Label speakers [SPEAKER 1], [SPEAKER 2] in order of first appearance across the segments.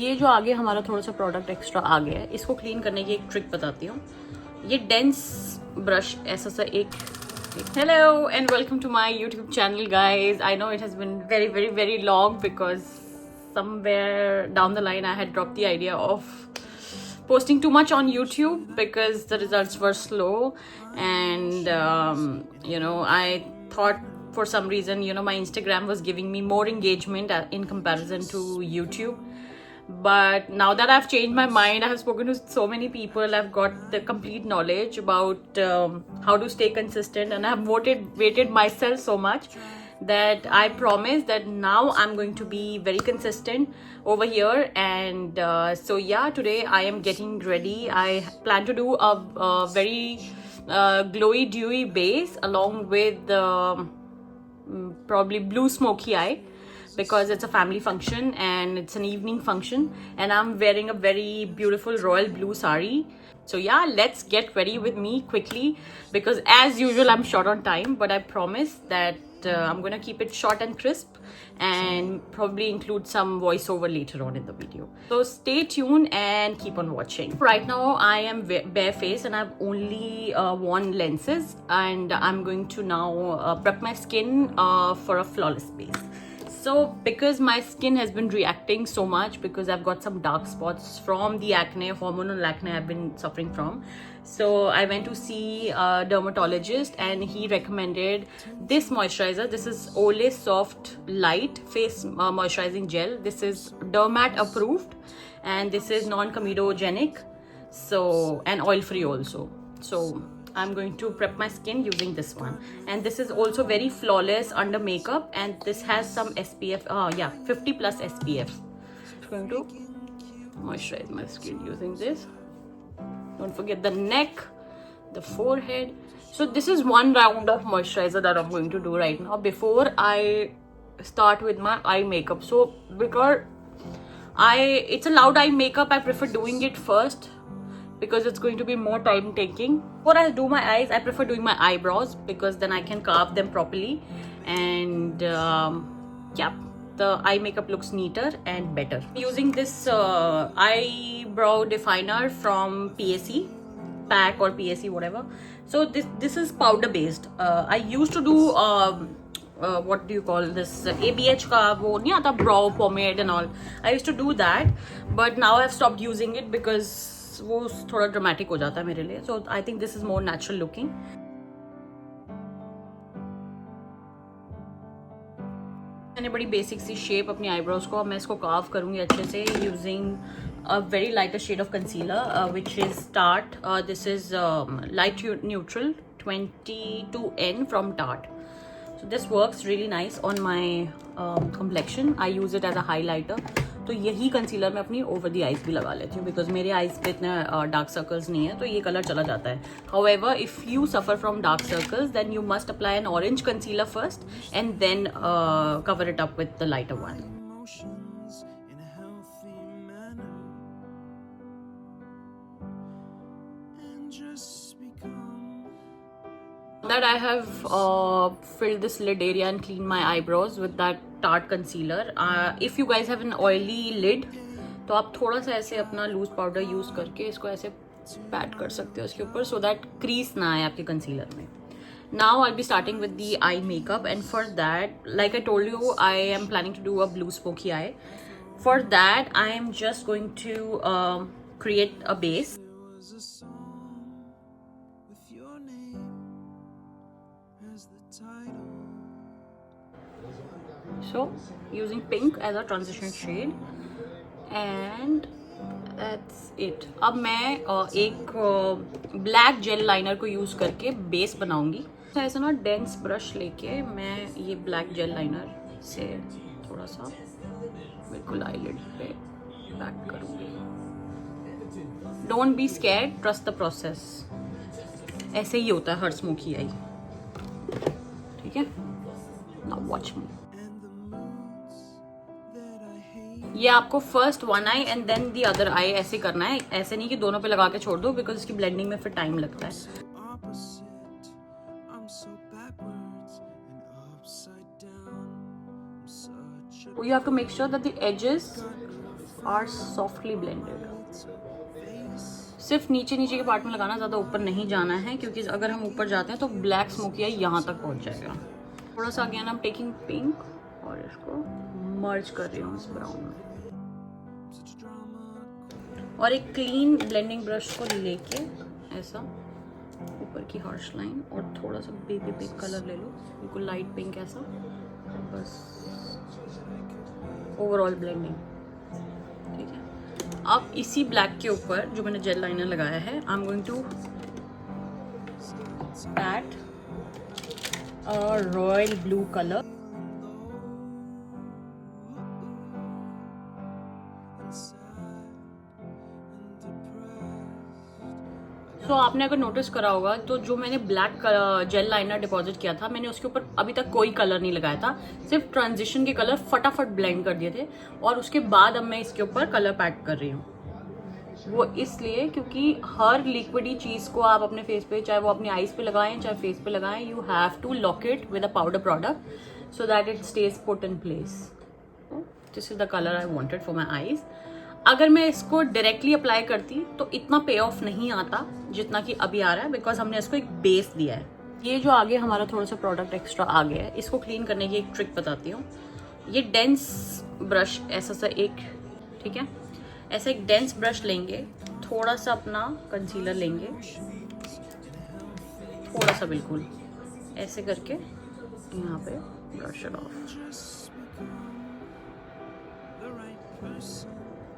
[SPEAKER 1] ये जो आगे हमारा थोड़ा सा प्रोडक्ट एक्स्ट्रा आ गया है, इसको क्लीन करने की एक ट्रिक बताती हूँ. ये डेंस ब्रश ऐसा सा एक. Hello and welcome to my YouTube channel, guys. I know it has been very long because somewhere down the line I had dropped the idea of posting too much on YouTube because the results were slow, and I thought for some reason my Instagram was giving me more engagement in comparison to YouTube. But now that I've changed my mind, I have spoken to so many people, I've got the complete knowledge about how to stay consistent, and I've waited myself so much that I promise that now I'm going to be very consistent over here. And so yeah, today I am getting ready. I plan to do a very glowy dewy base along with probably blue smoky eye, because it's a family function and it's an evening function, and I'm wearing a very beautiful royal blue sari. So yeah, let's get ready with me quickly, because as usual I'm short on time, but I promise that I'm gonna keep it short and crisp and probably include some voiceover later on in the video. So stay tuned and keep on watching. Right now I am barefaced and I've only worn lenses, and I'm going to now prep my skin for a flawless base. So because my skin has been reacting so much because I've got some dark spots from the acne, hormonal acne I've been suffering from. So I went to see a dermatologist and he recommended this moisturizer. This is Olay Soft Light Face Moisturizing Gel. This is Dermat approved and this is non-comedogenic, so, and oil free also. So I'm going to prep my skin using this one, and this is also very flawless under makeup, and this has some SPF, 50 plus SPF. I'm going to moisturize my skin using this. Don't forget the neck, the forehead. So this is one round of moisturizer that I'm going to do right now before I start with my eye makeup. So because it's a loud eye makeup, I prefer doing it first because it's going to be more time taking. Before I do my eyes, I prefer doing my eyebrows because then I can carve them properly, and yeah, the eye makeup looks neater and better. Using this eyebrow definer from PAC, PAC or PAC, whatever. So this is powder based. I used to do what do you call this, ABH ka wo nahi aata, brow pomade and all. I used to do that, but now I've stopped using it because वो थोड़ा dramatic हो जाता है मेरे लिए. So I think this is more natural looking. मैंने बड़ी basic सी शेप अपनी आईब्रोज को, अब मैं इसको कार्व करूंगी अच्छे से using a very lighter shade of concealer which is Tarte. This is light neutral 22N from Tarte. So this works really nice on my complexion. I use it as a highlighter. तो यही concealer मैं अपनी over the eyes भी लगा लेती हूँ because मेरे eyes पे इतने डार्क सर्कल्स नहीं है, तो ये कलर चला जाता है. However if you suffer from dark circles then you must apply an orange concealer first and then cover it up with the lighter one. That I have filled this lid area and cleaned my eyebrows with that Tarte concealer. If you guys have an oily lid, तो आप थोड़ा सा ऐसे अपना loose powder use करके इसको ऐसे PAT कर सकते हो उसके ऊपर, so that crease ना आए आपके कंसीलर में. Now I'll be starting with the eye makeup, and for that, like I told you, I am planning to do a blue smoky eye. For that, I am just going to create a base. So using pink as a transition shade, and that's it. अब मैं एक black jail liner को use करके base बनाऊंगी. ऐसा ना dense brush लेके मैं ये ब्लैक जेल लाइनर से थोड़ा सा बिल्कुल आईलिड पे पैक करूंगी. Don't be scared, trust the process. ऐसे ही होता है हर स्मोकी आई. ठीक है, नाउ वॉच मी. ये आपको first one eye and then the other eye ऐसे करना है. ऐसे नहीं कि दोनों पे लगा के छोड़ दो बिकॉज इसकी ब्लेंडिंग में फिर टाइम लगता है. You have to make sure that the edges are softly blended. सिर्फ नीचे नीचे के पार्ट में लगाना, ज़्यादा ऊपर नहीं जाना है, क्योंकि अगर हम ऊपर जाते हैं तो ब्लैक स्मोकी आई यहाँ तक पहुँच जाएगा। थोड़ा सा again I am taking pink और इसको मर्ज कर रही हूँ इस ब्राउन में। और एक क्लीन ब्लेंडिंग ब्रश को लेके ऐसा ऊपर की हार्श लाइन और थोड़ा सा बेबी पिंक कलर ले लो, बिल्कुल लाइट पिंक ऐसा, बस ओवरऑल ब्लेंडिंग। ठीक है, अब इसी ब्लैक के ऊपर जो मैंने जेल लाइनर लगाया है, I am going to pat a royal blue colour. तो आपने अगर नोटिस करा होगा तो जो मैंने ब्लैक जेल लाइनर डिपॉजिट किया था, मैंने उसके ऊपर अभी तक कोई कलर नहीं लगाया था, सिर्फ ट्रांजिशन के कलर फटाफट ब्लेंड कर दिए थे और उसके बाद अब मैं इसके ऊपर कलर पैक कर रही हूँ। वो इसलिए क्योंकि हर लिक्विडी चीज़ को आप अपने फेस पे, चाहे वो अपनी आईज पे लगाएं चाहे फेस पे लगाएं, you have to lock it with a powder product so that it stays put in place. This is the colour I wanted for my eyes. अगर मैं इसको डायरेक्टली अप्लाई करती तो इतना पे ऑफ नहीं आता जितना कि अभी आ रहा है, बिकॉज हमने इसको एक बेस दिया है। ये जो आगे हमारा थोड़ा सा प्रोडक्ट एक्स्ट्रा आ गया है, इसको क्लीन करने की एक ट्रिक बताती हूँ। ये डेंस ब्रश ऐसा सा एक, ठीक है, ऐसा एक डेंस ब्रश लेंगे, थोड़ा सा अपना कंसीलर लेंगे, थोड़ा सा बिल्कुल ऐसे करके यहाँ पे ब्रश इट ऑफ।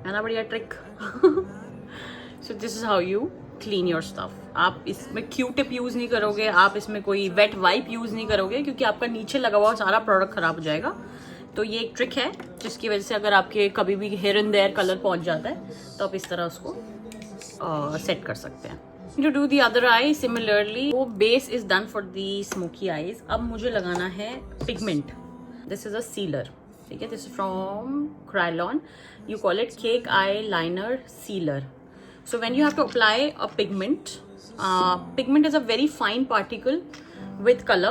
[SPEAKER 1] है ना बढ़िया trick. So this is how you clean your stuff. आप इसमें क्यू टिप यूज नहीं करोगे, आप इसमें कोई वेट वाइप यूज नहीं करोगे, क्योंकि आपका नीचे लगा हुआ सारा प्रोडक्ट खराब हो जाएगा। तो ये एक ट्रिक है जिसकी वजह से अगर आपके कभी भी हेयर एंड देयर कलर पहुंच जाता है तो आप इस तरह उसको सेट कर सकते हैं। To do the other eye similarly, वो base is done for the smoky eyes. अब मुझे लगाना है pigment. This is a sealer, ठीक है, this is from Krylon. You call it cake eyeliner sealer. So when you have to apply a pigment, pigment is a very fine particle with color,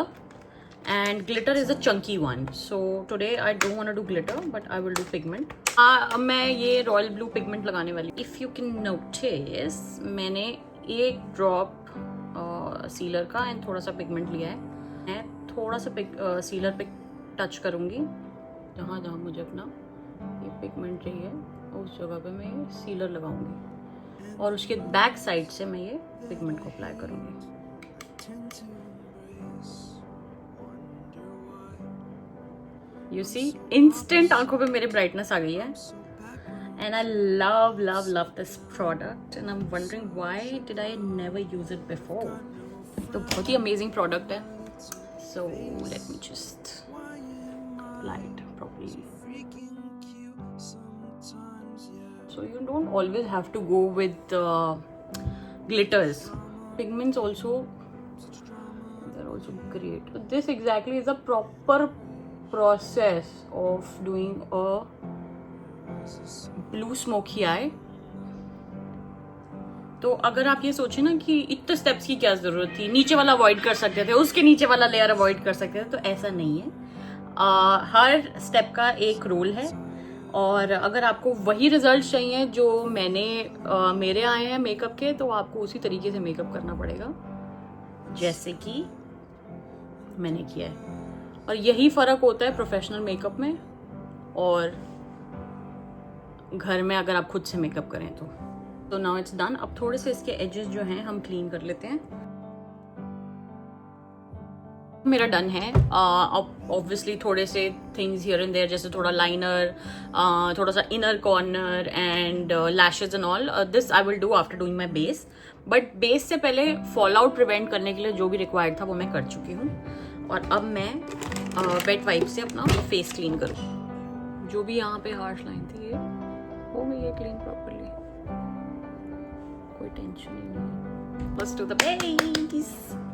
[SPEAKER 1] and glitter is a chunky one. So today I don't want to do glitter, but I will do pigment. मैं ये royal blue pigment लगाने वाली। If you can notice, मैंने एक drop sealer का and थोड़ा सा pigment लिया है। मैं थोड़ा सा सीलर पे टच करूँगी, जहाँ जहाँ मुझे अपना ये पिगमेंट चाहिए उस जगह पे मैं ये सीलर लगाऊंगी और उसके बैक साइड से मैं ये पिगमेंट को अप्लाई करूंगी। यू सी, इंस्टेंट आंखों पे मेरे ब्राइटनेस आ गई है। And I love love love this product and I am wondering why did I never use it before. तो बहुत ही अमेजिंग प्रोडक्ट है। So let me just apply it properly. So you don't always have to go with glitters. Pigments also, they're also great. But this exactly is a proper process of doing a blue smoky eye. तो अगर आप ये सोचे ना कि इतने steps की क्या जरूरत थी, नीचे वाला अवॉइड कर सकते थे, उसके नीचे वाला लेयर अवॉइड कर सकते थे, तो ऐसा नहीं है। हर स्टेप का एक रोल है और अगर आपको वही रिजल्ट चाहिए जो मेरे आए हैं मेकअप के, तो आपको उसी तरीके से मेकअप करना पड़ेगा जैसे कि मैंने किया है। और यही फ़र्क होता है प्रोफेशनल मेकअप में और घर में अगर आप खुद से मेकअप करें तो नाउ इट्स डन। अब थोड़े से इसके एजेस जो हैं हम क्लीन कर लेते हैं। मेरा डन है। ऑब्वियसली थोड़े से थिंग्स हियर एंड देयर, जैसे थोड़ा लाइनर, थोड़ा सा inner corner and lashes and all, this I will do after doing my base. But base से पहले फॉल आउट प्रिवेंट करने के लिए जो भी रिक्वायर्ड था वो मैं कर चुकी हूँ। और अब मैं वेट वाइप से अपना फेस क्लीन करूँ। जो भी यहाँ पे हार्श लाइन थी ये हो गई है क्लीन प्रॉपरली, कोई टेंशन ही नहीं। Let's do the base.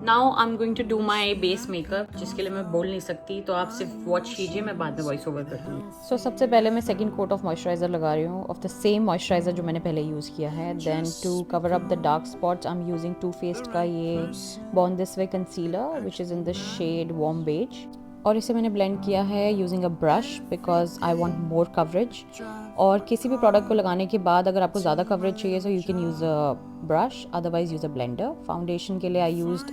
[SPEAKER 1] Now I'm going to do my base makeup, जिसके लिए मैं बोल नहीं सकती, तो आप सिर्फ वॉच कीजिए, मैं बाद में वॉइस ओवर कर दूँगी।
[SPEAKER 2] So सबसे पहले मैं सेकंड कोट ऑफ मॉइस्चराइजर लगा रही हूँ, ऑफ द सेम मॉइस्चराइजर जो मैंने पहले यूज़ किया है। Then to cover up the dark spots I am using Too Faced का ये Born This Way concealer which is in the shade warm beige. और इसे मैंने ब्लेंड किया है using a brush because I want more coverage. और किसी भी प्रोडक्ट को लगाने के बाद अगर आपको ज़्यादा कवरेज चाहिए so you can use a brush, otherwise use a blender. Foundation के लिए I used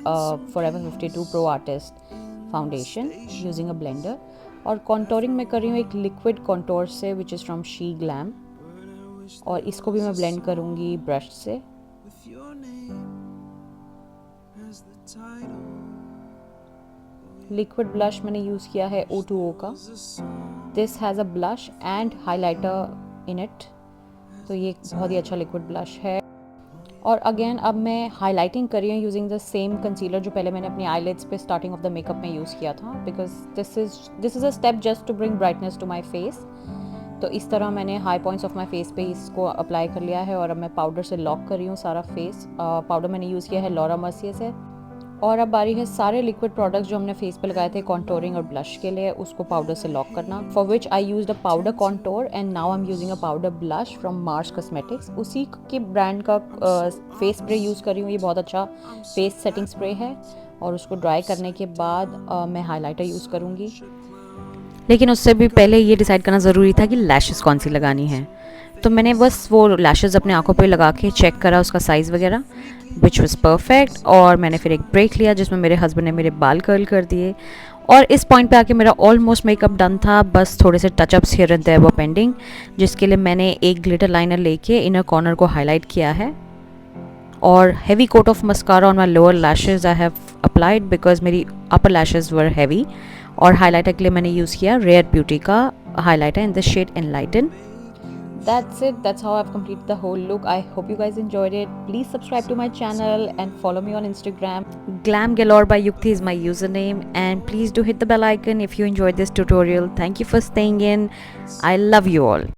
[SPEAKER 2] forever 52 pro artist foundation using a blender. और कॉन्टोरिंग मैं कर रही हूँ एक लिक्विड कॉन्टोर से which is from she glam, और इसको भी मैं ब्लेंड करूँगी ब्रश से। लिक्विड ब्लश मैंने यूज़ किया है O2O का। This has a blush and highlighter in it, तो ये बहुत ही अच्छा लिक्विड ब्लश है। और अगेन अब मैं हाइलाइटिंग कर रही हूँ यूजिंग द सेम कंसीलर जो पहले मैंने अपनी आईलिड्स पे स्टार्टिंग ऑफ द मेकअप में यूज़ किया था, because this is a step just to bring brightness to my face. तो इस तरह मैंने high points of my face पे इसको अप्लाई कर लिया है और अब मैं पाउडर से लॉक कर रही हूँ सारा फेस। पाउडर मैंने यूज़ किया है लॉरा मर्सियर से। और अब बारी है सारे लिक्विड प्रोडक्ट्स जो हमने फेस पे लगाए थे कॉन्टोरिंग और ब्लश के लिए, उसको पाउडर से लॉक करना, for which I used a powder contour and now I am using a powder blush from Mars cosmetics. उसी के ब्रांड का फेस स्प्रे यूज़ कर रही हूँ, ये बहुत अच्छा फेस सेटिंग स्प्रे है। और उसको ड्राई करने के बाद मैं हाइलाइटर यूज़ करूँगी। लेकिन उससे भी पहले ये डिसाइड करना ज़रूरी था कि लैशेस कौन सी लगानी है, तो मैंने बस वो लैशेस अपने आंखों पे लगा के चेक करा उसका साइज़ वगैरह, विच वॉज़ परफेक्ट। और मैंने फिर एक ब्रेक लिया जिसमें मेरे हस्बैंड ने मेरे बाल कर्ल कर दिए। और इस पॉइंट पे आके मेरा ऑलमोस्ट मेकअप डन था, बस थोड़े से touch ups here and there were pending, जिसके लिए मैंने एक ग्लिटर लाइनर लेके इनर कॉर्नर को हाईलाइट किया है। और heavy coat of mascara on my lower lashes I have applied because मेरी अपर लैशेज वर हैवी। और हाईलाइटर के लिए मैंने यूज़ किया रेयर ब्यूटी का highlighter in the shade enlighten. That's it. That's how I've completed the whole look. I hope you guys enjoyed it. Please subscribe to my channel and follow me on Instagram. Glam Galore by Yukti is my username. And please do hit the bell icon if you enjoyed this tutorial. Thank you for staying in. I love you all.